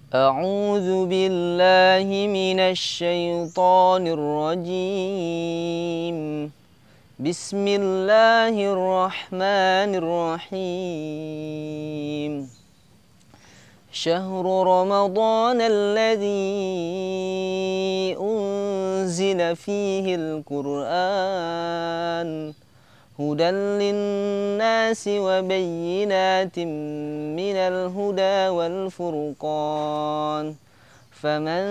أعوذ بالله من الشيطان الرجيم. بسم الله الرحمن الرحيم. شهر رمضان الذي أنزل فيه القرآن هدى للناس وبينات من الهدى والفرقان فمن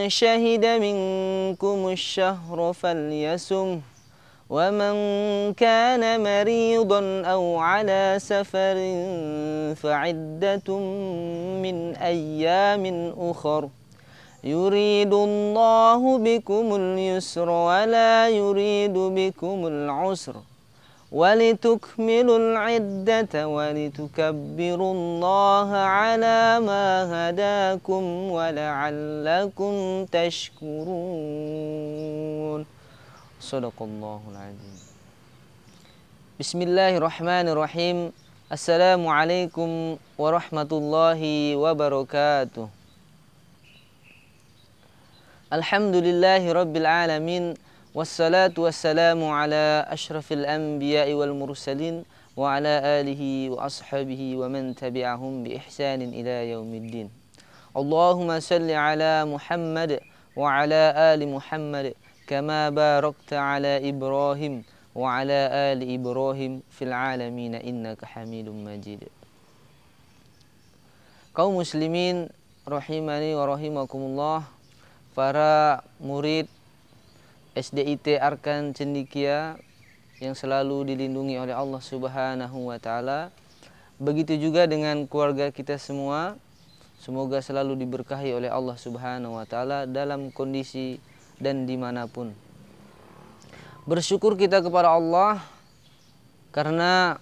شهد منكم الشهر فليصمه ومن كان مريضا أو على سفر فعدة من أيام أخر يريد الله بكم اليسر ولا يريد بكم العسر ولتكملوا العدة ولتكبروا الله على ما هداكم ولعلكم تشكرون. Sadaqallahul azim. Bismillahirrahmanirrahim. Assalamualaikum warahmatullahi wabarakatuh. Alhamdulillahi rabbil alamin. Wassalatu wassalamu ala ashrafil anbiya'i wal mursalin wa ala alihi wa ashabihi wa man tabi'ahum bi ihsanin ila yaumiddin. Allahumma salli ala Muhammad wa ala ali Muhammad kama barakta ala Ibrahim wa ala ali Ibrahim fil alamin innaka Hamidum Majid. Kaum muslimin rahimani wa rahimakumullah, para murid SDIT Arkan Cendekia yang selalu dilindungi oleh Allah Subhanahu wa taala. Begitu juga dengan keluarga kita semua. Semoga selalu diberkahi oleh Allah Subhanahu wa taala dalam kondisi dan dimanapun. Bersyukur kita kepada Allah karena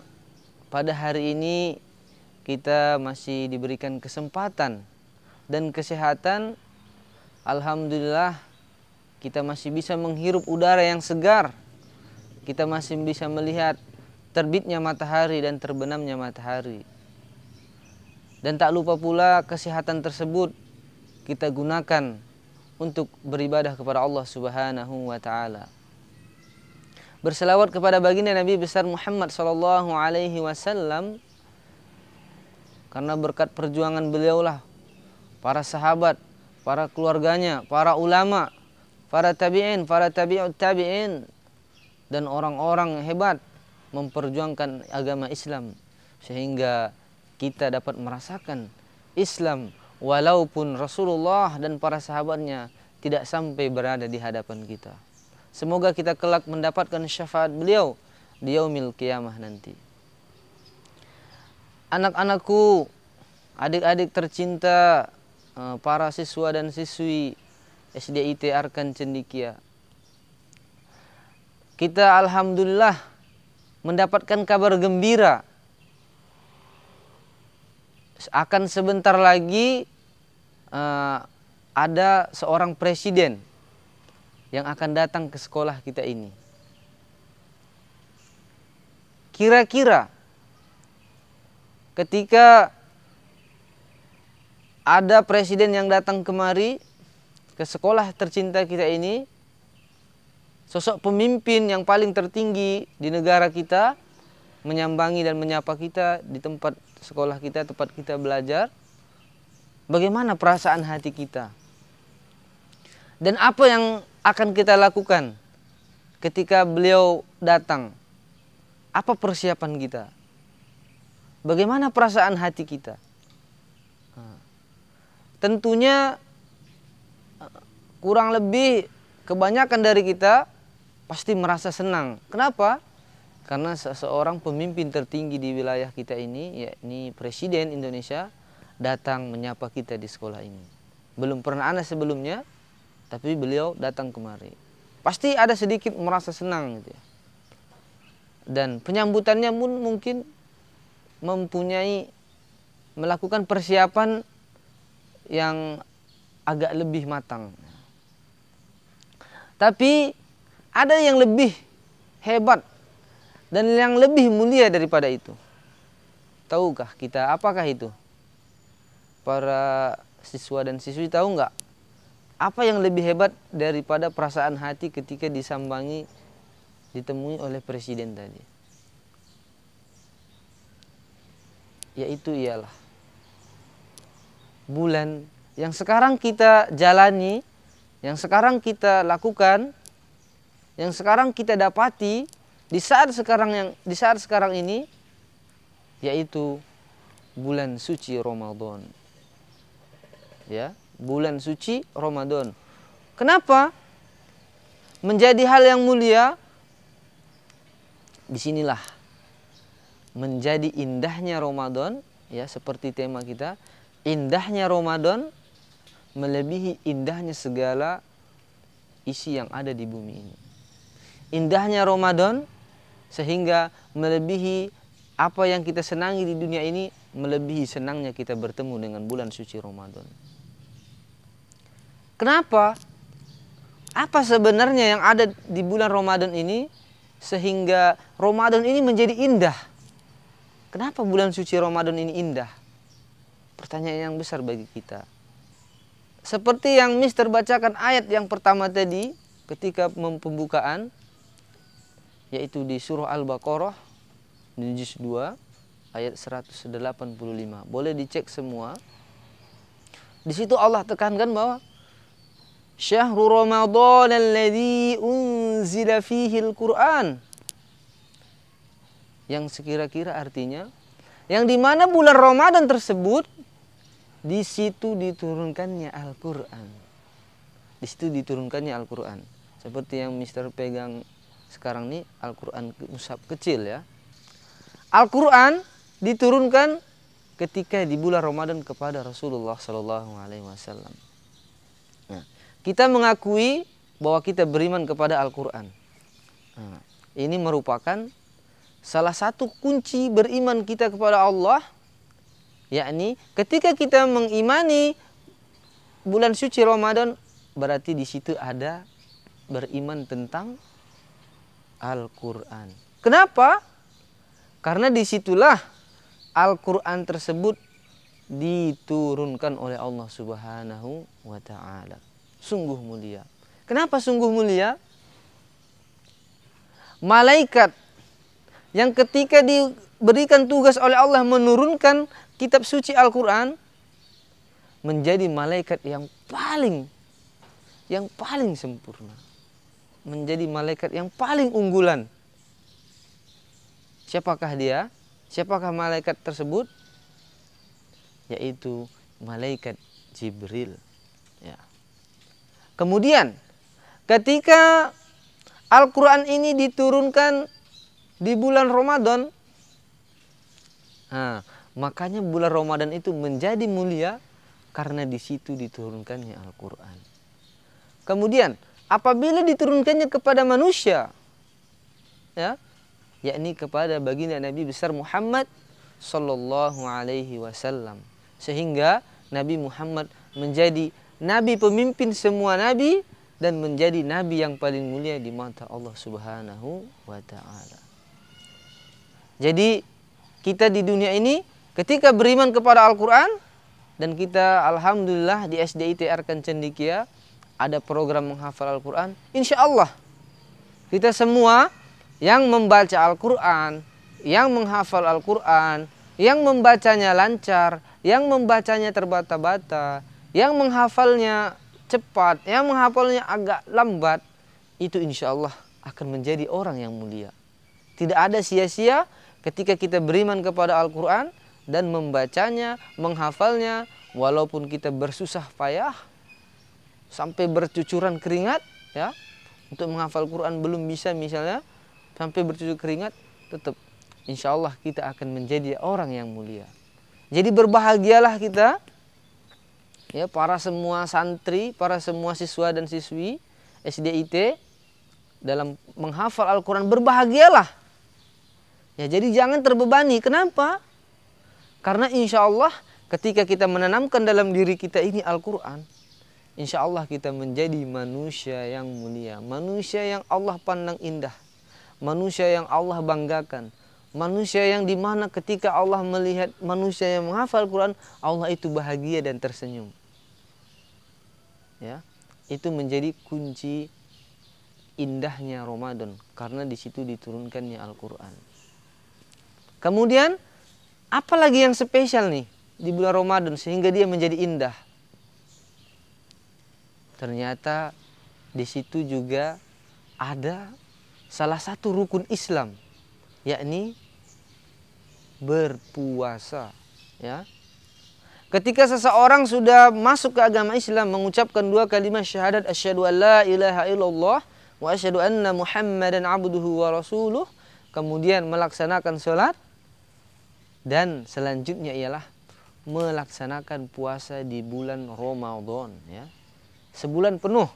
pada hari ini kita masih diberikan kesempatan dan kesehatan. Alhamdulillah, kita masih bisa menghirup udara yang segar. Kita masih bisa melihat terbitnya matahari dan terbenamnya matahari. Dan tak lupa pula kesehatan tersebut kita gunakan untuk beribadah kepada Allah Subhanahu wa taala. Berselawat kepada baginda Nabi besar Muhammad sallallahu alaihi wasallam, karena berkat perjuangan beliaulah para sahabat, para keluarganya, para ulama, para tabi'in, para tabi'ut tabi'in, dan orang-orang hebat memperjuangkan agama Islam sehingga kita dapat merasakan Islam walaupun Rasulullah dan para sahabatnya tidak sampai berada di hadapan kita. Semoga kita kelak mendapatkan syafaat beliau di yaumil qiyamah nanti. Anak-anakku, adik-adik tercinta, para siswa dan siswi SDIT Arkan Cendekia, kita alhamdulillah mendapatkan kabar gembira. Akan sebentar lagi ada seorang presiden yang akan datang ke sekolah kita ini. Kira-kira ketika ada presiden yang datang kemari ke sekolah tercinta kita ini, sosok pemimpin yang paling tertinggi di negara kita menyambangi dan menyapa kita di tempat sekolah kita, tempat kita belajar, bagaimana perasaan hati kita? Dan apa yang akan kita lakukan ketika beliau datang? Apa persiapan kita? Bagaimana perasaan hati kita? Tentunya kurang lebih kebanyakan dari kita pasti merasa senang. Kenapa? Karena seseorang pemimpin tertinggi di wilayah kita ini, yakni Presiden Indonesia, datang menyapa kita di sekolah ini. Belum pernah ada sebelumnya, tapi beliau datang kemari. Pasti ada sedikit merasa senang gitu ya. Dan penyambutannya pun mungkin melakukan persiapan yang agak lebih matang. Tapi ada yang lebih hebat dan yang lebih mulia daripada itu. Tahukah kita apakah itu? Para siswa dan siswi tahu nggak? Apa yang lebih hebat daripada perasaan hati ketika disambangi, ditemui oleh presiden tadi? Yaitu ialah bulan yang sekarang kita jalani, yang sekarang kita lakukan, yang sekarang kita dapati di saat sekarang ini, yaitu bulan suci Ramadan. Ya, bulan suci Ramadan. Kenapa menjadi hal yang mulia? Disinilah menjadi indahnya Ramadan, ya, seperti tema kita, indahnya Ramadan melebihi indahnya segala isi yang ada di bumi ini. Indahnya Ramadan sehingga melebihi apa yang kita senangi di dunia ini, melebihi senangnya kita bertemu dengan bulan suci Ramadan. Kenapa? Apa sebenarnya yang ada di bulan Ramadan ini sehingga Ramadan ini menjadi indah? Kenapa bulan suci Ramadan ini indah? Pertanyaan yang besar bagi kita. Seperti yang Mister bacakan ayat yang pertama tadi ketika pembukaan, yaitu di surah Al-Baqarah di juz 2 ayat 185. Boleh dicek semua. Di situ Allah tekankan bahwa Syahrul Ramadan alladzi unzila fihi al-Qur'an, yang sekira-kira artinya yang dimana bulan Ramadan tersebut di situ diturunkannya Al-Qur'an. Di situ diturunkannya Al-Qur'an. Seperti yang Mister pegang sekarang ini, Al-Qur'an mushaf kecil, ya. Al-Qur'an diturunkan ketika di bulan Ramadan kepada Rasulullah Sallallahu Alaihi Wasallam. Nah, kita mengakui bahwa kita beriman kepada Al-Quran. Nah, ini merupakan salah satu kunci beriman kita kepada Allah, yakni ketika kita mengimani bulan suci Ramadan, berarti di situ ada beriman tentang Al-Quran. Kenapa? Karena disitulah Al-Quran tersebut diturunkan oleh Allah Subhanahu wa Ta'ala. Sungguh mulia. Kenapa sungguh mulia? Malaikat yang ketika diberikan tugas oleh Allah menurunkan kitab suci Al-Quran menjadi malaikat yang paling sempurna. Menjadi malaikat yang paling unggulan. Siapakah dia? Siapakah malaikat tersebut? Yaitu malaikat Jibril. Ya. Kemudian ketika Al-Quran ini diturunkan di bulan Ramadan, makanya bulan Ramadan itu menjadi mulia karena di situ diturunkannya Al-Quran. Kemudian apabila diturunkannya kepada manusia, ya, yakni kepada baginda Nabi besar Muhammad Sallallahu Alaihi Wasallam, sehingga Nabi Muhammad menjadi Nabi pemimpin semua Nabi dan menjadi Nabi yang paling mulia di mata Allah Subhanahu wa Ta'ala. Jadi kita di dunia ini ketika beriman kepada Al-Quran, dan kita alhamdulillah di SDIT Arkan Cendekia ada program menghafal Al-Quran, insya Allah kita semua yang membaca Al-Quran, yang menghafal Al-Quran, yang membacanya lancar, yang membacanya terbata-bata, yang menghafalnya cepat, yang menghafalnya agak lambat, itu insya Allah akan menjadi orang yang mulia. Tidak ada sia-sia ketika kita beriman kepada Al-Quran dan membacanya, menghafalnya, walaupun kita bersusah payah sampai bercucuran keringat, ya, untuk menghafal Quran belum bisa misalnya, sampai bercucur keringat, tetap insya Allah kita akan menjadi orang yang mulia. Jadi berbahagialah kita, ya, para semua santri, para semua siswa dan siswi SDIT dalam menghafal Al-Quran, berbahagialah. Ya, jadi jangan terbebani. Kenapa? Karena insya Allah ketika kita menanamkan dalam diri kita ini Al-Quran, insya Allah kita menjadi manusia yang mulia, manusia yang Allah pandang indah, manusia yang Allah banggakan, manusia yang dimana ketika Allah melihat manusia yang menghafal Al-Quran, Allah itu bahagia dan tersenyum. ya, itu menjadi kunci indahnya Ramadan karena di situ diturunkannya Al-Qur'an. Kemudian apalagi yang spesial nih di bulan Ramadan sehingga dia menjadi indah? Ternyata di situ juga ada salah satu rukun Islam, yakni berpuasa, ya. Ketika seseorang sudah masuk ke agama Islam, mengucapkan dua kalimat syahadat asyhadu an la ilaha illallah wa asyhadu anna Muhammadan abduhu wa rasuluh, kemudian melaksanakan sholat, dan selanjutnya ialah melaksanakan puasa di bulan Ramadan, ya. Sebulan penuh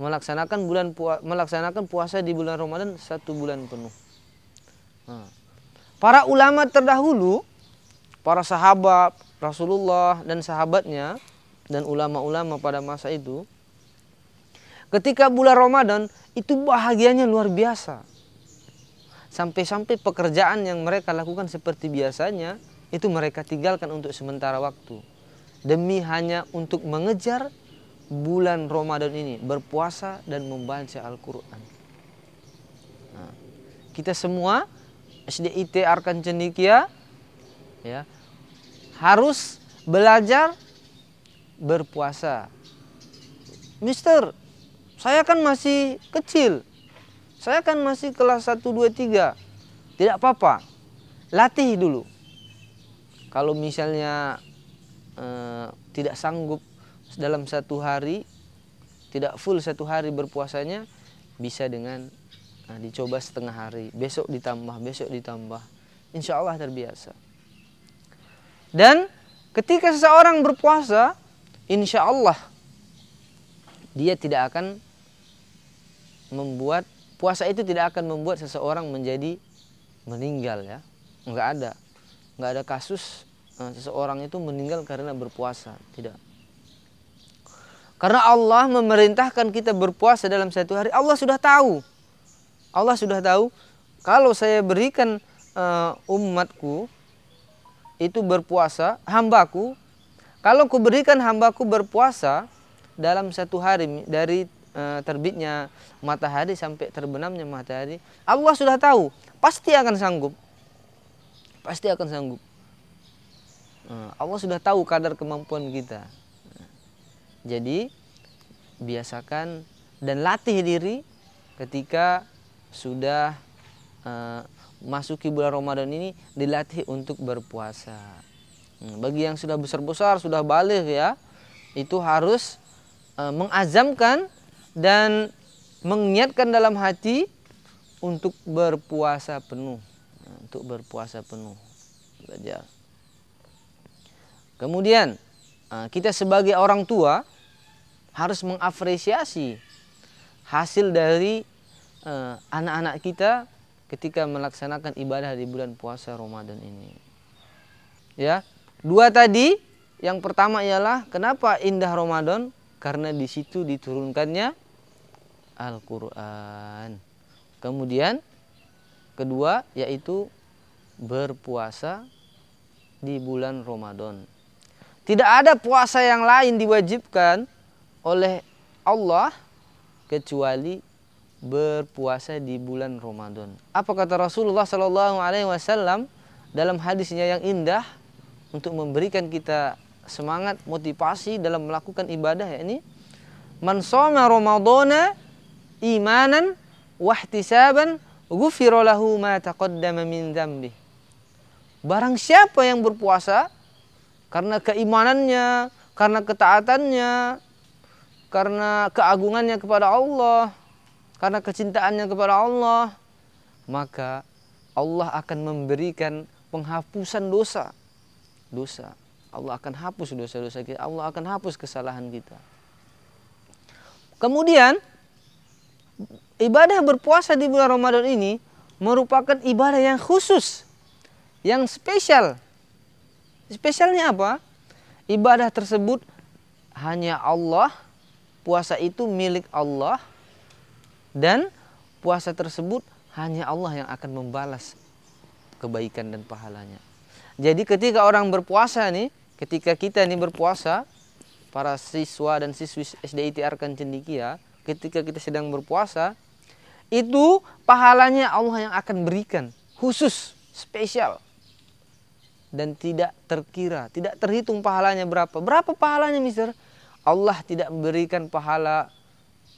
melaksanakan puasa di bulan Ramadan, 1 bulan penuh. Para ulama terdahulu, para sahabat Rasulullah dan sahabatnya dan ulama-ulama pada masa itu, ketika bulan Ramadan itu bahagianya luar biasa. Sampai-sampai pekerjaan yang mereka lakukan seperti biasanya itu mereka tinggalkan untuk sementara waktu, demi hanya untuk mengejar bulan Ramadan ini, berpuasa dan membaca Al-Quran. Nah, kita semua SDIT Arkan Cendekia, ya, harus belajar berpuasa. Mister, saya kan masih kecil, saya kan masih kelas 1, 2, 3. Tidak apa-apa, latih dulu. Kalau misalnya tidak sanggup dalam 1 hari, tidak full 1 hari berpuasanya, bisa dengan dicoba setengah hari, besok ditambah, insya Allah terbiasa. Dan ketika seseorang berpuasa, insya Allah dia tidak akan membuat, puasa itu tidak akan membuat seseorang menjadi meninggal, ya. Enggak ada kasus seseorang itu meninggal karena berpuasa, tidak. Karena Allah memerintahkan kita berpuasa dalam 1 hari. Allah sudah tahu kalau saya berikan umatku itu berpuasa, hambaku, kalau kuberikan hambaku berpuasa dalam 1 hari dari terbitnya matahari sampai terbenamnya matahari, Allah sudah tahu pasti akan sanggup. Allah sudah tahu kadar kemampuan kita. Jadi biasakan dan latih diri ketika sudah masuki bulan Ramadan ini, dilatih untuk berpuasa. Bagi yang sudah besar-besar, sudah baligh, ya, itu harus mengazamkan dan mengingatkan dalam hati untuk berpuasa penuh, belajar. Kemudian kita sebagai orang tua harus mengapresiasi hasil dari anak-anak kita ketika melaksanakan ibadah di bulan puasa Ramadan ini. Ya, 2 tadi, yang pertama ialah kenapa indah Ramadan? Karena di situ diturunkannya Al-Qur'an. Kemudian kedua yaitu berpuasa di bulan Ramadan. Tidak ada puasa yang lain diwajibkan oleh Allah kecuali berpuasa di bulan Ramadan. Apa kata Rasulullah SAW dalam hadisnya yang indah untuk memberikan kita semangat, motivasi dalam melakukan ibadah, yakni man shoma ramadhana imanan wahtisaban ghufira lahu ma taqaddama min dzambi. Barang siapa yang berpuasa karena keimanannya, karena ketaatannya, karena keagungannya kepada Allah, karena kecintaannya kepada Allah, maka Allah akan memberikan penghapusan dosa. Allah akan hapus dosa-dosa kita, Allah akan hapus kesalahan kita. Kemudian ibadah berpuasa di bulan Ramadan ini merupakan ibadah yang khusus, yang spesial. Spesialnya apa? Ibadah tersebut hanya Allah, puasa itu milik Allah, dan puasa tersebut hanya Allah yang akan membalas kebaikan dan pahalanya. Jadi ketika orang berpuasa nih, ketika kita ini berpuasa, para siswa dan siswi SDIT Arkan Cendekia, ketika kita sedang berpuasa, itu pahalanya Allah yang akan berikan, khusus, spesial. Dan tidak terkira, tidak terhitung pahalanya berapa. Berapa pahalanya, Mister? Allah tidak memberikan pahala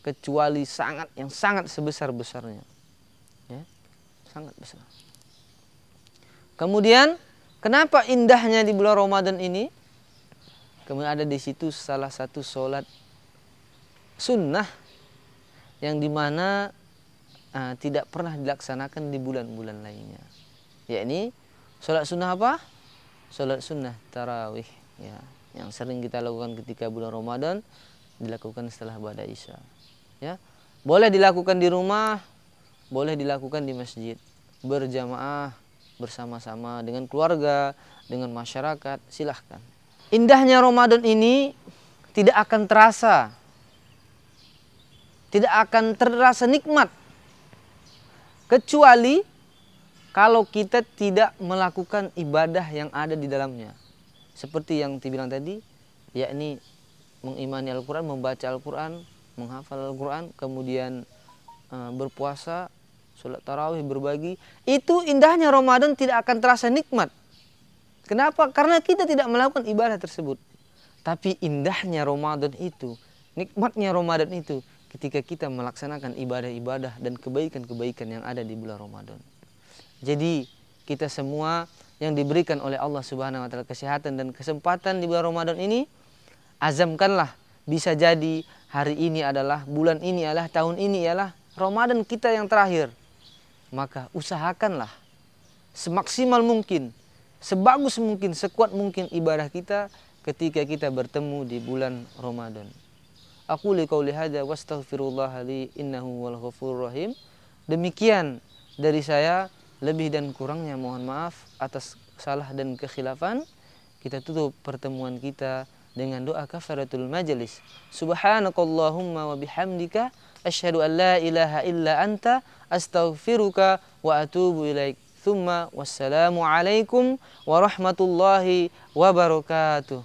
kecuali yang sangat sebesar-besarnya. Ya, sangat besar. Kemudian, kenapa indahnya di bulan Ramadan ini? Kemudian ada di situ salah satu sholat sunnah yang dimana tidak pernah dilaksanakan di bulan-bulan lainnya. Yakni sholat sunnah apa? Sholat sunnah tarawih, ya, yang sering kita lakukan ketika bulan Ramadan, dilakukan setelah ba'da isya. Ya, boleh dilakukan di rumah, boleh dilakukan di masjid, berjamaah, bersama-sama dengan keluarga, dengan masyarakat, silahkan. Indahnya Ramadan ini tidak akan terasa, tidak akan terasa nikmat, kecuali kalau kita tidak melakukan ibadah yang ada di dalamnya. Seperti yang dibilang tadi, yakni mengimani Al-Quran, membaca Al-Quran, menghafal Al-Quran, kemudian berpuasa, sholat tarawih, berbagi. Itu indahnya Ramadan tidak akan terasa nikmat. Kenapa? Karena kita tidak melakukan ibadah tersebut. Tapi indahnya Ramadan itu, nikmatnya Ramadan itu, ketika kita melaksanakan ibadah-ibadah dan kebaikan-kebaikan yang ada di bulan Ramadan. Jadi kita semua yang diberikan oleh Allah Subhanahu wa taala kesehatan dan kesempatan di bulan Ramadan ini, azamkanlah, bisa jadi hari ini adalah, bulan ini adalah, tahun ini adalah Ramadan kita yang terakhir. Maka usahakanlah semaksimal mungkin, sebagus mungkin, sekuat mungkin ibadah kita ketika kita bertemu di bulan Ramadan. Aku qouli hadza wastaghfirullah li innahu wal ghafurur rahim. Demikian dari saya, lebih dan kurangnya mohon maaf atas salah dan kekhilafan. Kita tutup pertemuan kita dengan doa kafaratul majelis. Subhanakallahumma wa bihamdika asyhadu an la ilaha illa anta astaghfiruka wa atubu ilaik. Tsumma wassalamu alaikum warahmatullahi wabarakatuh.